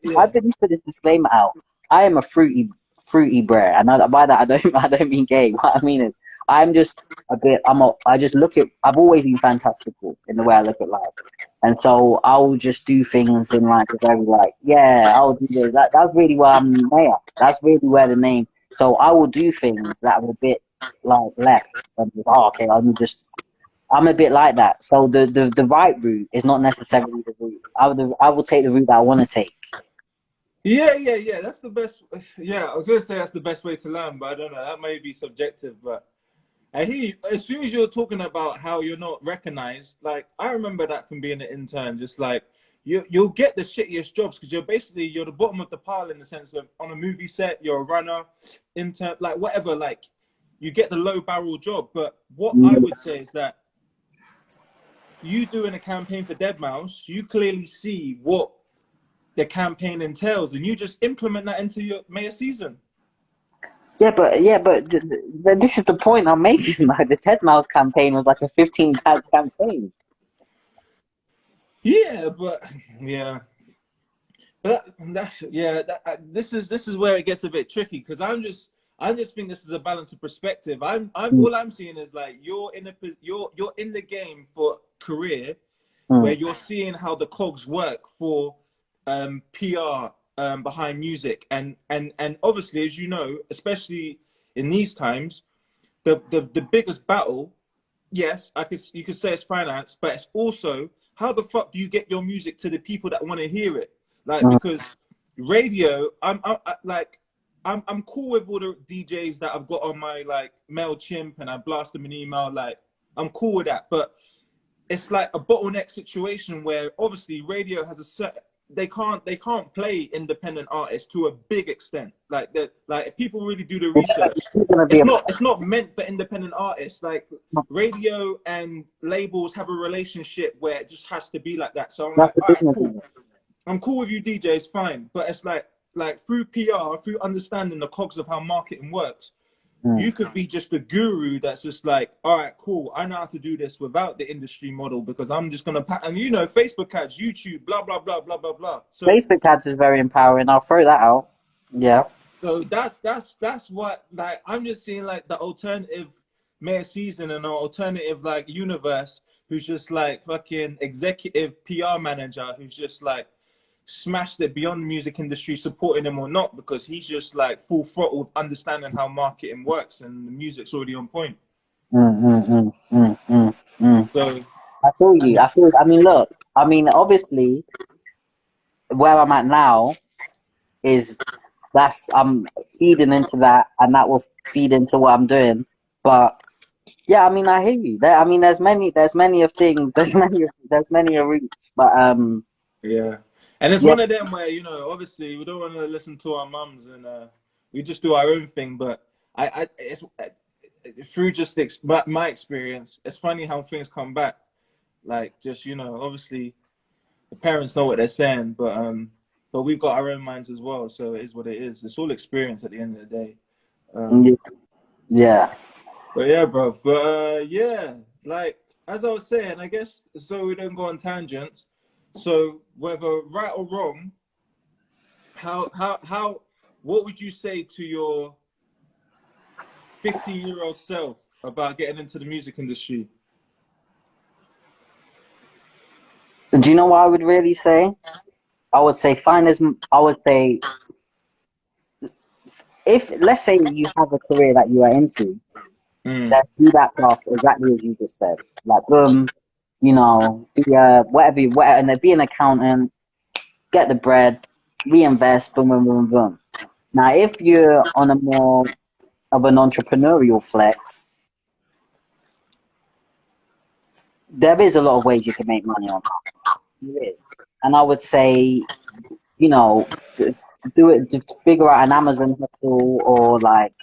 Yeah. didn't put this disclaimer out. I am a fruity brer, and by that I don't mean gay. What I mean is I'm just a bit. I just look at. I've always been fantastical in the way I look at life, and so I'll just do things in like a very like, yeah, I'll do this. That's really why I'm Maear. That's really where the name. So I will do things that are a bit like left, and just, oh, okay, I'm a bit like that. So the right route is not necessarily the route. I will take the route that I want to take. Yeah. That's the best. Yeah, I was gonna say that's the best way to learn, but I don't know. That may be subjective, but I hear you. As soon as you're talking about how you're not recognized, like I remember that from being an intern, just like you'll get the shittiest jobs because you're the bottom of the pile in the sense of on a movie set, you're a runner, intern, like whatever, like you get the low barrel job. But what I would say is that you doing a campaign for Deadmau5, you clearly see what the campaign entails, and you just implement that into your Maear season. But this is the point I'm making. Like the Deadmau5 campaign was like a 15-tag campaign. Yeah, but yeah, but that's yeah. This is where it gets a bit tricky because I just think this is a balance of perspective. All I'm seeing is like you're in the game for career where you're seeing how the cogs work for PR behind music and obviously as you know, especially in these times, the biggest battle, yes, you could say it's finance, but it's also how the fuck do you get your music to the people that want to hear it? Like because radio, I'm cool with all the DJs that I've got on my like MailChimp and I blast them an email. Like I'm cool with that, but it's like a bottleneck situation where obviously radio has a certain they can't play independent artists to a big extent. Like that, like if people really do the research, it's not meant for independent artists. Like radio and labels have a relationship where it just has to be like that. So I'm like, all right, cool. I'm cool with you DJs, fine. But it's like through PR, through understanding the cogs of how marketing works, you could be just a guru that's just like, all right, cool. I know how to do this without the industry model because I'm just gonna and you know, Facebook ads, YouTube, blah blah blah blah blah blah. So Facebook ads is very empowering. I'll throw that out. Yeah. so that's what like I'm just seeing like the alternative Maear season and an alternative like universe who's just like fucking executive PR manager who's just like smashed it beyond the music industry, supporting him or not, because he's just like full throttle with understanding how marketing works and the music's already on point. So So I feel you. I mean, look. I mean, obviously, where I'm at now is I'm feeding into that, and that will feed into what I'm doing. But yeah, I mean, I hear you. I mean, there's many of things. There's many of routes. But yeah, and it's yeah, one of them where you know, obviously, we don't want to listen to our mums and we just do our own thing. But it's through just my experience. It's funny how things come back. Like just you know, obviously, the parents know what they're saying, but we've got our own minds as well. So it is what it is. It's all experience at the end of the day. yeah. But yeah, bro. But yeah, like as I was saying, I guess so we don't go on tangents. So whether right or wrong, how what would you say to your 50-year-old self about getting into the music industry? Do you know what I would really say? I would say I would say if let's say you have a career that you are into, then do that path exactly as you just said. Like boom, you know, be whatever, and then be an accountant, get the bread, reinvest, boom, boom, boom, boom. Now, if you're on a more of an entrepreneurial flex, there is a lot of ways you can make money on that. There is, and I would say, you know, do it to figure out an Amazon hustle or like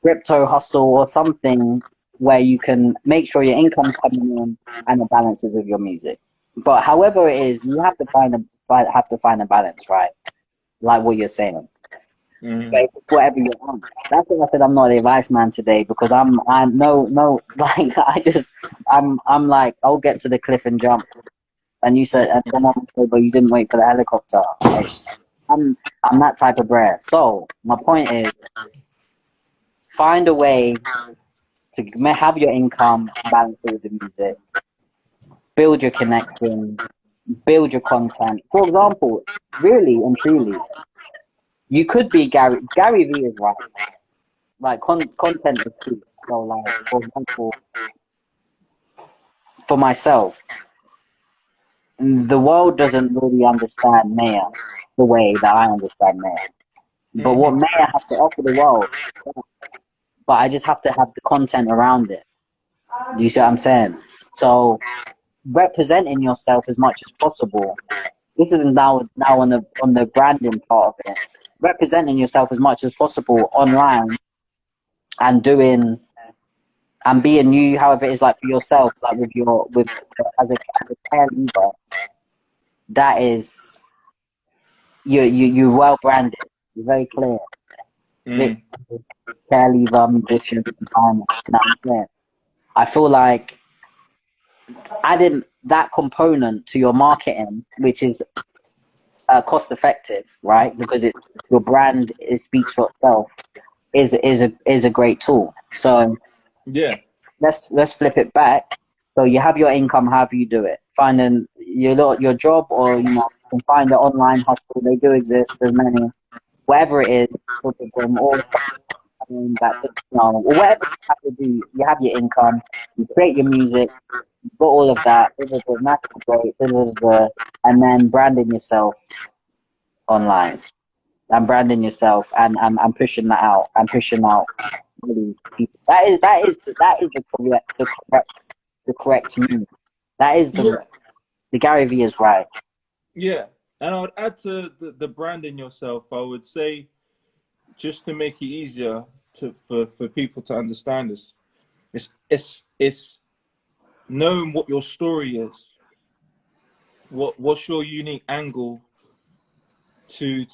crypto hustle or something where you can make sure your income's coming in and it balances with your music. But however it is, you have to find a balance, right? Like what you're saying. But whatever you want. That's why I said I'm not the advice man today, because I'm no like I'm like, I'll get to the cliff and jump. And you said, and someone said, but you didn't wait for the helicopter. Like, I'm that type of brer. So my point is, find a way to have your income balance with the music, build your connection, build your content. For example, really and truly, you could be Gary Vee is right. Like content is key. So like, for example, for myself, the world doesn't really understand Maear the way that I understand Maear. But what Maear has to offer the world, but I just have to have the content around it. Do you see what I'm saying? So representing yourself as much as possible. This is now on the branding part of it. Representing yourself as much as possible online and doing and being you, however it is, like for yourself, like as a care leader. That is you're well branded. You're very clear. Care leaver, musician, designer. I feel like adding that component to your marketing, which is cost effective, right? Because your brand speaks for itself, is a great tool. So yeah, let's flip it back. So you have your income, however you do it. Finding your job, or you can find an online hustle. They do exist. There's many. Whatever it is, sort of them all. That whatever you have to do, you have your income. You create your music. You've got all of that. That's great. And then branding yourself online. And branding yourself and pushing that out and pushing out really people. That is the correct move. That is the Gary Vee is right. Yeah, and I would add to the branding yourself. I would say, just to make it easier for people to understand this, it's knowing what your story is. What's your unique angle to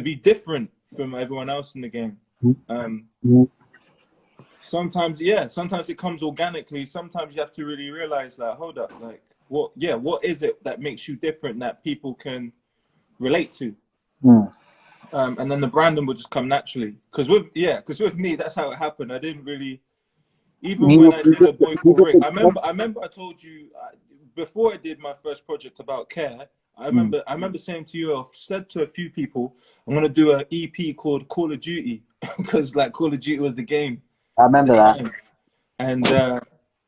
be different from everyone else in the game. Sometimes it comes organically. Sometimes you have to really realize that, hold up, like what is it that makes you different that people can relate to? And then the branding will just come naturally. Because with me, that's how it happened. I didn't really, even when I did A Boy Called Rick, I remember I told you before I did my first project about care. I remember saying to you, I've said to a few people, I'm gonna do an EP called Call of Duty, because like Call of Duty was the game. I remember that. And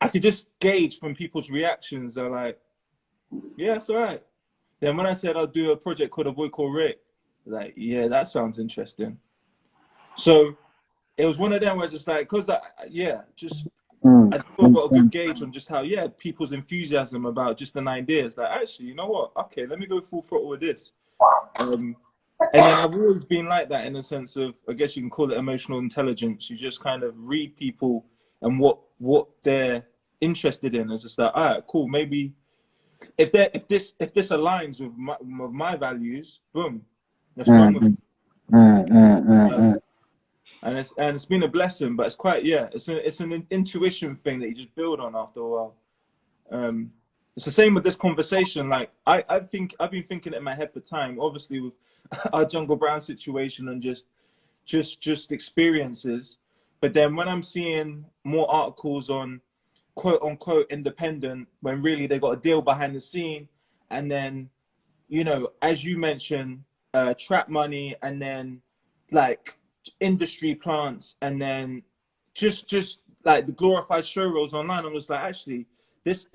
I could just gauge from people's reactions. They're like, yeah, it's all right. Then when I said I'll do a project called A Boy Called Rick, like, yeah, that sounds interesting. So it was one of them where it's just like, because I got a good gauge on just how, people's enthusiasm about just an idea is like, actually, you know what? Okay, let me go full throttle with this. And then I've always been like that, in the sense of, I guess you can call it emotional intelligence. You just kind of read people and what they're interested in. It's just like, all right, cool. Maybe if this aligns with my values, boom, let's run with it. And it's been a blessing, but it's quite it's an intuition thing that you just build on after a while. It's the same with this conversation. Like I've been thinking it in my head for time, obviously with our Jungle Brown situation and just experiences. But then when I'm seeing more articles on quote unquote independent, when really they got a deal behind the scene, and then as you mentioned, trap money, and then like industry plants, and then just like the glorified show reels online. I was like, actually, this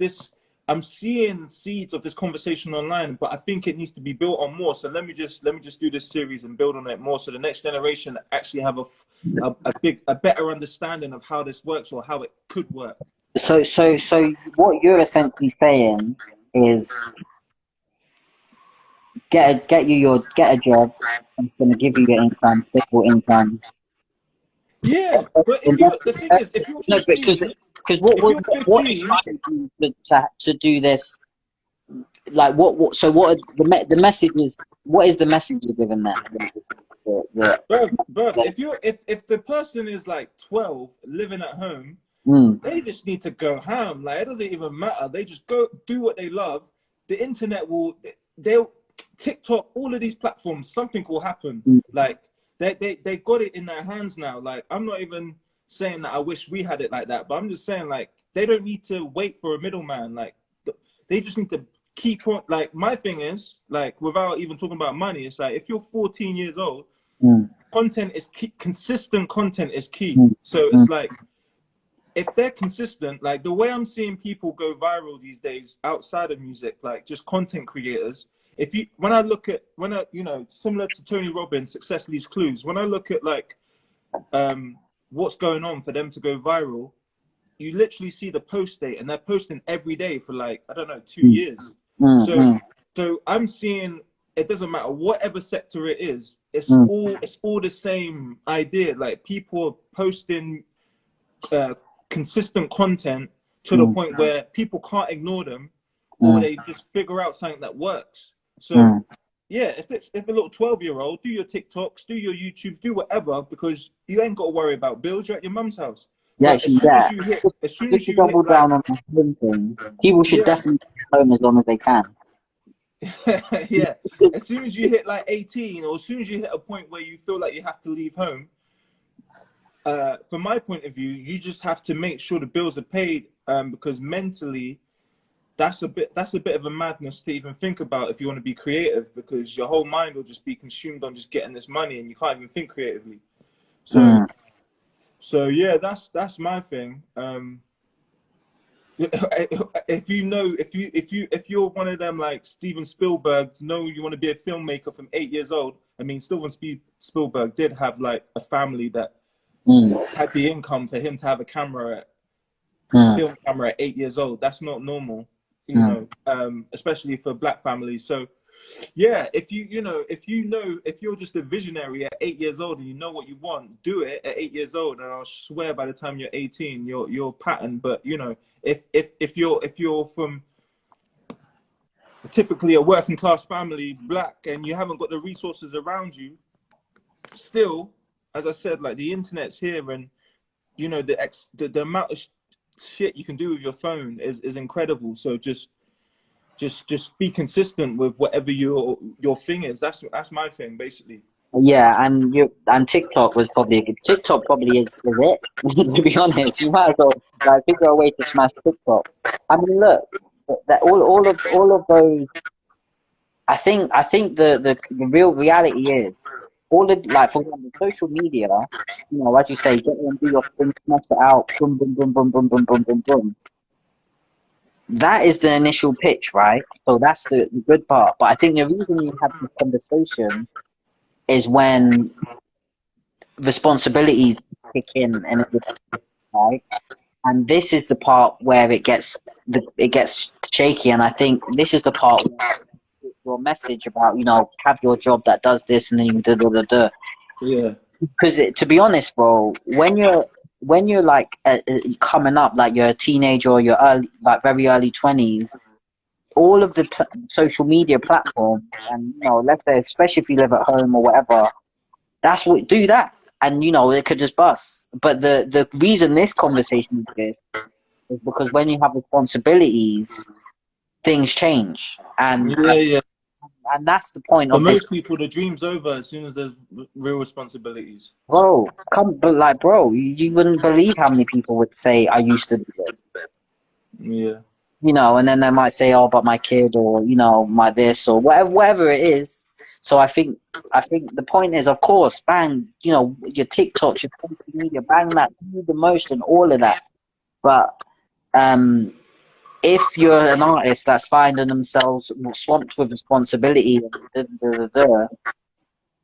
I'm seeing seeds of this conversation online, but I think it needs to be built on more. So let me just do this series and build on it more, so the next generation actually have a better understanding of how this works, or how it could work. So what you're essentially saying is get a job. It's going to give you your income, stable income. Yeah, but the thing is, if you're 15, Because if you're what 15, inspired you to do this? Like so what are the messages? What is the message you're giving them? bro, if the person is like 12 living at home, they just need to go ham. Like, it doesn't even matter. They just go do what they love. The internet they'll TikTok, all of these platforms, something will happen. Like, they got it in their hands now. Like, I'm not even saying that I wish we had it like that, but I'm just saying, like, they don't need to wait for a middleman. Like, they just need to keep on. Like, my thing is, like, without even talking about money, it's like, if you're 14 years old, content is key. Consistent content is key. So it's like, if they're consistent, like the way I'm seeing people go viral these days outside of music, like just content creators. When I similar to Tony Robbins, Success Leaves Clues, when I look at like what's going on for them to go viral, you literally see the post date, and they're posting every day for like, I don't know, 2 years. So I'm seeing, it doesn't matter whatever sector it is, it's all the same idea. Like, people are posting consistent content to the point where people can't ignore them, or they just figure out something that works. So yeah, if a little 12-year-old, do your TikToks, do your YouTubes, do whatever, because you ain't got to worry about bills. You're at your mum's house. Yeah, But actually, yeah. as soon Just as to you hit double like, down on the home thing, people should definitely be home as long as they can. yeah, as soon as you hit like 18, or as soon as you hit a point where you feel like you have to leave home, from my point of view, you just have to make sure the bills are paid, because mentally, that's a bit of a madness to even think about if you want to be creative, because your whole mind will just be consumed on just getting this money, and you can't even think creatively. So yeah, that's my thing. If you're one of them like Steven Spielberg, you want to be a filmmaker from 8 years old. I mean, Steven Spielberg did have like a family that had the income for him to have a film camera at 8 years old. That's not normal, you know, especially for black families. So yeah, if you're just a visionary at 8 years old and you know what you want, do it at 8 years old, and I'll swear by the time you're 18, you're patterned. But you know, if you're from typically a working class family, black, and you haven't got the resources around you, still, as I said, like, the internet's here, and you know, the amount of shit you can do with your phone is incredible. So just be consistent with whatever your thing is. That's my thing, basically. Yeah, and TikTok was probably a good. TikTok probably is it. To be honest, you might as well like figure a way to smash TikTok. I mean, look, that all of those. I think the real reality is all of, like, for example, social media. You know, as you say, get in, do your thing, smash it out, boom, boom, boom, boom, boom, boom, boom, boom, boom. That is the initial pitch, right? So that's the good part. But I think the reason you have this conversation is when responsibilities kick in, and right, and this is the part where it gets shaky. And I think this is the part where your message about, you know, have your job that does this, and then you do. Yeah. Because to be honest, bro, when you're like coming up, like you're a teenager or you're early, like very early 20s, all of the social media platforms, and you know, let's say especially if you live at home or whatever, that's what do that, and you know, it could just bust. But the reason this conversation exists is because when you have responsibilities, things change, Yeah. and that's the point For of this. most people, the dream's over as soon as there's real responsibilities. Bro, bro, you wouldn't believe how many people would say, I used to do this. Yeah. You know, and then they might say, oh, but my kid, or, you know, my this, or whatever it is. So I think the point is, of course, bang, you know, your TikToks, your social media, bang that, do the most and all of that. But if you're an artist that's finding themselves swamped with responsibility,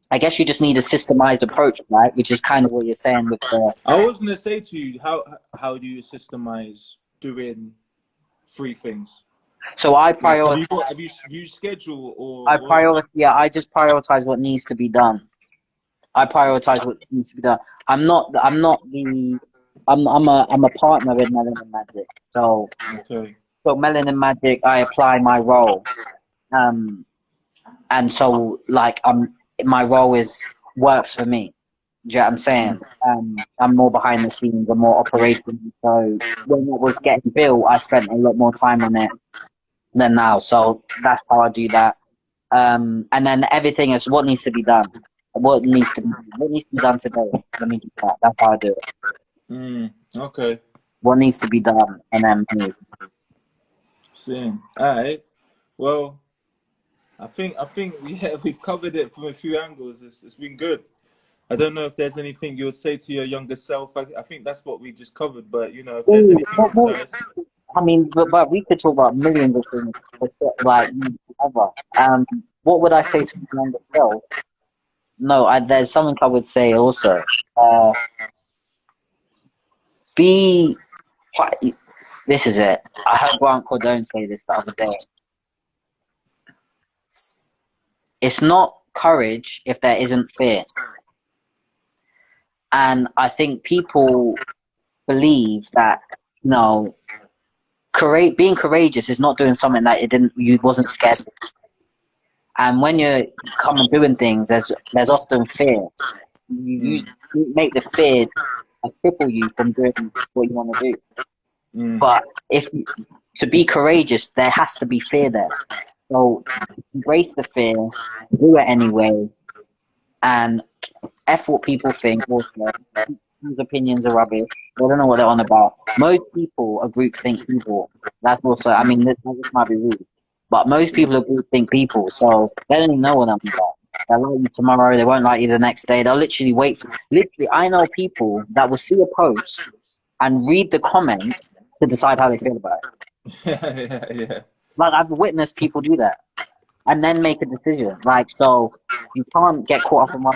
I guess you just need a systemized approach, right? Which is kind of what you're saying with the. I was gonna say to you, how do you systemize doing 3 things? So I Like, prioritize. have you schedule or what? Yeah, I just prioritize what needs to be done. I prioritize what needs to be done. I'm not the I'm a partner in Melanin Magic. So Okay. Melanin Magic, I apply my role. And so like my role is works for me. Do you know what I'm saying? I'm more behind the scenes, I'm more operational. So when it was getting built, I spent a lot more time on it than now. So that's how I do that. And then everything is what needs to be done. What needs to be done today? Let me do that. That's how I do it. Okay. What needs to be done, and then move. Seeing. All right. Well, I think we've covered it from a few angles. It's been good. I don't know if there's anything you would say to your younger self. I think that's what we just covered. But you know, if there's Ooh, anything concise. I mean, but we could talk about millions of things, like ever. What would I say to my younger self? No, there's something I would say also. Be. This is it. I heard Grant Cardone say this the other day. It's not courage if there isn't fear. And I think people believe that, you know, being courageous is not doing something that you wasn't scared of. And when you come and doing things, there's often fear. You make the fear cripple you from doing what you want to do. But to be courageous, there has to be fear there. So embrace the fear, do it anyway, and F what people think. Also, people's opinions are rubbish. They don't know what they're on about. Most people are groupthink people. That's also, I mean, this might be rude, but most people are groupthink people, so they don't even know what I'm about. They'll like you tomorrow, they won't like you the next day. They'll literally wait for. Literally, I know people that will see a post and read the comment to decide how they feel about it. Yeah. Like I've witnessed people do that and then make a decision. Like so, you can't get caught up in what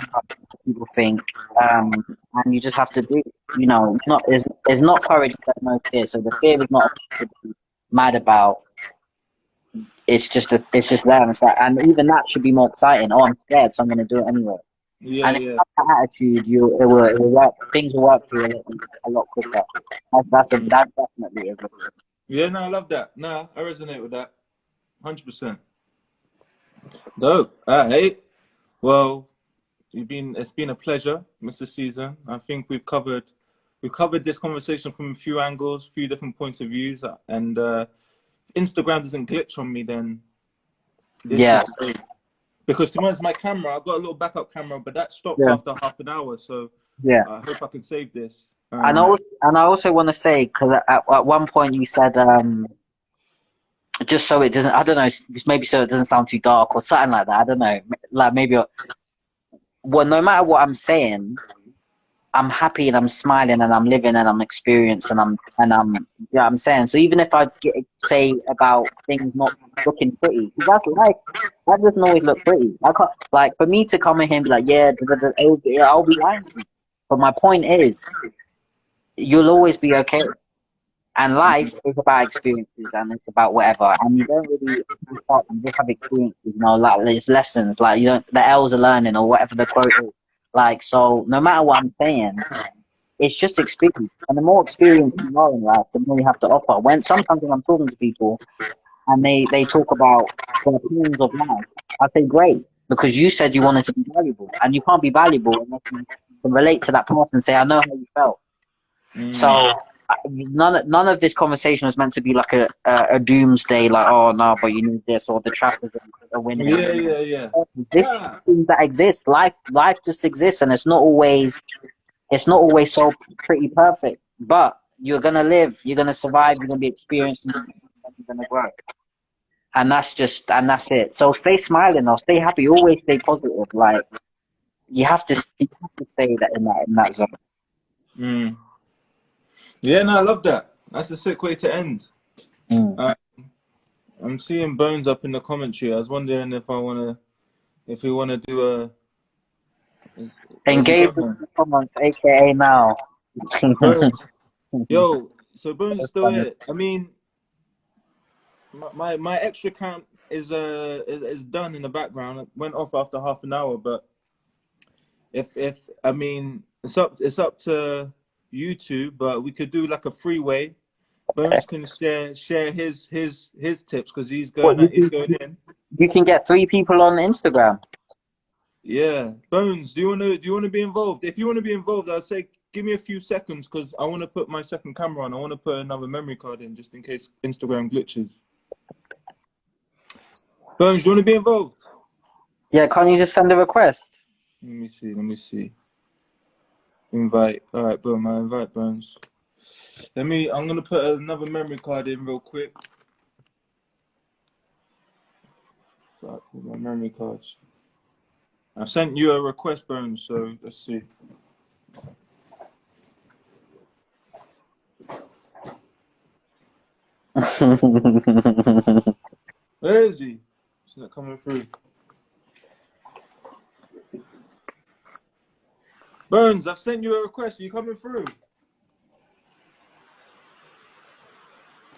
people think, and you just have to do. You know, it's not there's not courage, there's no fear. So the fear is not to be mad about. It's just there, and it's like, and even that should be more exciting. Oh, I'm scared, so I'm going to do it anyway. Yeah, And if you yeah. have that attitude, it will work. Things will work for you a lot quicker. That's definitely it. Yeah, no, I love that. No, I resonate with that. 100%. Dope. All right. Well, it's been a pleasure, Mr. Season. I think we've covered this conversation from a few angles, a few different points of views, and Instagram doesn't glitch on me, then this Yeah, should stay. Because to be honest, my camera, I've got a little backup camera, but that stopped yeah, after half an hour, so yeah. I hope I can save this. And I also want to say because at one point you said just so it doesn't, I don't know, maybe so it doesn't sound too dark or something like that. I don't know, like maybe well, no matter what I'm saying, I'm happy and I'm smiling and I'm living and I'm experienced you know what I'm saying. So even if say about things not looking pretty, 'cause that's life. That doesn't always look pretty. I can't, like for me to come in here and be like, yeah, I'll be lying to you. But my point is, you'll always be okay. And life is about experiences and it's about whatever. And you don't really you just have experiences, you know, like there's lessons, like you don't the L's are learning or whatever the quote is. Like so no matter what I'm saying, it's just experience. And the more experience you are in life, the more you have to offer. Sometimes when I'm talking to people and they talk about their opinions of life, I say great, because you said you wanted to be valuable. And you can't be valuable unless you can relate to that person and say, I know how you felt. So none of this conversation was meant to be like a doomsday, like oh no, but you need this or the trappers are winning. Yeah. This is things that exist. Life just exists, and it's not always so pretty perfect. But you're gonna live, you're gonna survive, you're gonna be experienced, and you're gonna grow. And that's it. So stay smiling or stay happy. Always stay positive. Like you have to stay in that zone. Yeah, no, I love that. That's a sick way to end. Mm. I'm seeing Bones up in the commentary. I was wondering if we wanna do a. Where's he Engage gone with now? the comments, aka now. Bones. Yo, so Bones is still here. I mean, my extra count is done in the background. It went off after half an hour, but if I mean it's up to YouTube, but we could do like a freeway. Bones can share his tips because he's What going in. you can get 3 people on Instagram. Yeah, Bones, do you want to be involved? If you want to be involved, I'd say give me a few seconds because I want to put my second camera on. I want to put another memory card in just in case Instagram glitches. Bones, do you want to be involved? Yeah, can't you just send a request? Let me see. Let me see. Invite. All right, boom. I invite Bones. I'm gonna put another memory card in real quick. Right, put my memory cards. I sent you a request, Bones. So let's see. Where is he? He's not coming through. Bones, I've sent you a request. Are you coming through?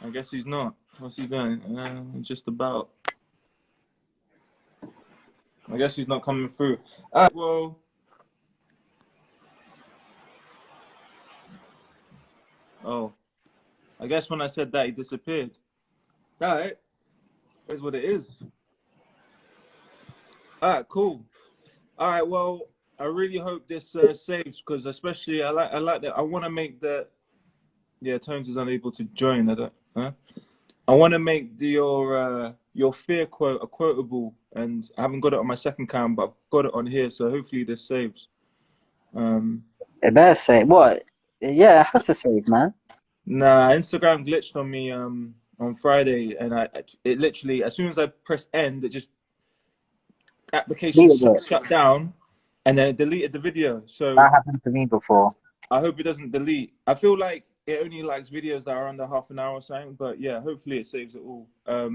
I guess he's not. What's he doing? Just about. I guess he's not coming through. All right, well. Oh. I guess when I said that, he disappeared. All right. Here's what it is. All right, cool. All right, well, I really hope this saves because especially I like that. I want to make the. Yeah, Tones is unable to join. I want to make your fear quote a quotable, and I haven't got it on my second cam, but I've got it on here, so hopefully this saves. It better say what? Yeah, it has to save, man. Nah, Instagram glitched on me on Friday, and it literally as soon as I pressed end, it just application shut down, and then it deleted the video. So That happened to me before. I hope it doesn't delete. I feel like it only likes videos that are under half an hour or something, but yeah, hopefully it saves it all. Let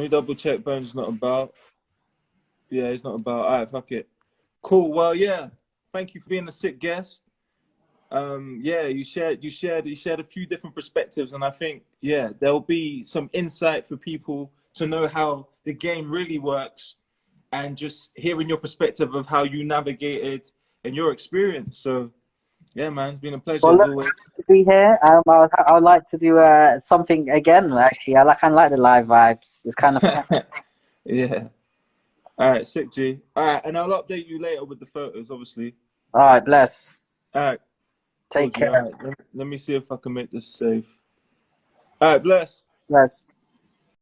me double check. Bones is not about. Yeah, he's not about. All right, fuck it. Cool. Well, yeah. Thank you for being a sick guest. Yeah, you shared a few different perspectives, and I think there'll be some insight for people to know how the game really works, and just hearing your perspective of how you navigated and your experience. So, yeah, man, it's been a pleasure as always. To be here. I would like to do something again. Actually, I kind of like the live vibes. It's kind of fun. Yeah. All right, sick G. All right, and I'll update you later with the photos, obviously. All right, bless. All right. Take care. All right, let me see if I can make this safe. All right, bless. Bless.